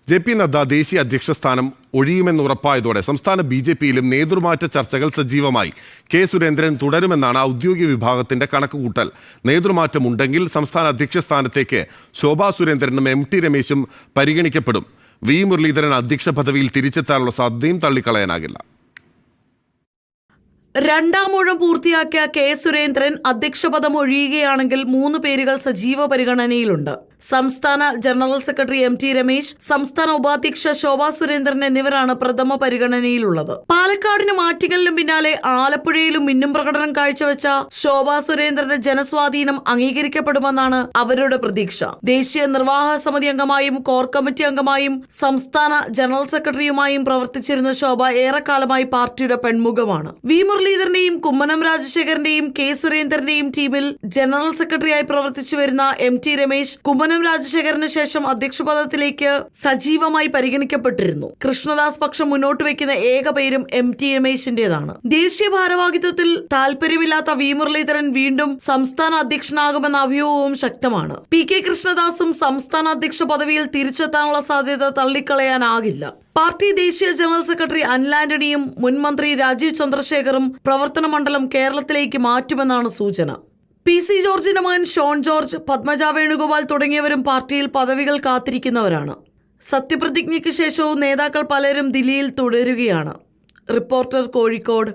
J P Nadda ദേശീയ അധ്യക്ഷ സ്ഥാനം ഒഴിയുമെന്ന് ഉറപ്പായതോടെ സംസ്ഥാന BJP-യിലും നേതൃമാറ്റ ചർച്ചകൾ സജീവമായി. കെ സുരേന്ദ്രൻ തുടരുമെന്നാണ് ഔദ്യോഗിക വിഭാഗത്തിന്റെ കണക്കുകൂട്ടൽ. നേതൃമാറ്റമുണ്ടെങ്കിൽ സംസ്ഥാന അധ്യക്ഷ സ്ഥാനത്തേക്ക് ശോഭാ സുരേന്ദ്രനും MT രമേശും പരിഗണിക്കപ്പെടും. വി മുരളീധരൻ അധ്യക്ഷ പദവിയിൽ തിരിച്ചെത്താനുള്ള സാധ്യതയും തള്ളിക്കളയാനാകില്ല. രണ്ടാം ഊഴം പൂർത്തിയാക്കിയ കെ സുരേന്ദ്രൻ അധ്യക്ഷപദം ഒഴിയുകയാണെങ്കിൽ 3 പേരുകൾ സജീവ പരിഗണനയിലുണ്ട്. സംസ്ഥാന ജനറൽ സെക്രട്ടറി MT രമേശ്, സംസ്ഥാന ഉപാധ്യക്ഷ ശോഭാ സുരേന്ദ്രൻ എന്നിവരാണ് പ്രഥമ പരിഗണനയിലുള്ളത്. പാലക്കാടിനും ആറ്റിങ്ങലിനും പിന്നാലെ ആലപ്പുഴയിലും മിന്നും പ്രകടനം കാഴ്ചവെച്ച ശോഭാ സുരേന്ദ്രന്റെ ജനസ്വാധീനം അംഗീകരിക്കപ്പെടുമെന്നാണ് അവരുടെ പ്രതീക്ഷ. ദേശീയ നിർവാഹക സമിതി അംഗമായും കോർ കമ്മിറ്റി അംഗമായും സംസ്ഥാന ജനറൽ സെക്രട്ടറിയുമായും പ്രവർത്തിച്ചിരുന്ന ശോഭ ഏറെക്കാലമായി പാർട്ടിയുടെ പെൺമുഖമാണ്. വി മുരളീധരന്റെയും കുമ്മനം രാജശേഖരന്റെയും കെ സുരേന്ദ്രന്റെയും ടീമിൽ ജനറൽ സെക്രട്ടറിയായി പ്രവർത്തിച്ചു വരുന്ന MT രമേശ് കുമ്മനം രാജശേഖരന് ശേഷം അധ്യക്ഷ പദത്തിലേക്ക് സജീവമായി പരിഗണിക്കപ്പെട്ടിരുന്നു. കൃഷ്ണദാസ് പക്ഷം മുന്നോട്ട് വയ്ക്കുന്ന ഏക പേരും MT രമേശിന്റേതാണ്. ദേശീയ ഭാരവാഹിത്വത്തിൽ താല്പര്യമില്ലാത്ത വി മുരളീധരൻ വീണ്ടും സംസ്ഥാന അധ്യക്ഷനാകുമെന്ന അഭ്യൂഹവും ശക്തമാണ്. PK കൃഷ്ണദാസും സംസ്ഥാന അധ്യക്ഷ പദവിയിൽ തിരിച്ചെത്താനുള്ള സാധ്യത തള്ളിക്കളയാനാകില്ല. പാർട്ടി ദേശീയ ജനറൽ സെക്രട്ടറി അനിൽ ആന്റണിയും മുൻ മന്ത്രി രാജീവ് ചന്ദ്രശേഖറും പ്രവർത്തന മണ്ഡലം കേരളത്തിലേക്ക് മാറ്റുമെന്നാണ് സൂചന. PC ജോർജിന്റെ മകൻ ഷോൺ ജോർജ്, പത്മജ വേണുഗോപാൽ തുടങ്ങിയവരും പാർട്ടിയിൽ പദവികൾ കാത്തിരിക്കുന്നവരാണ്. സത്യപ്രതിജ്ഞയ്ക്ക് ശേഷവും നേതാക്കൾ പലരും ദില്ലിയിൽ തുടരുകയാണ്. റിപ്പോർട്ടർ, കോഴിക്കോട്.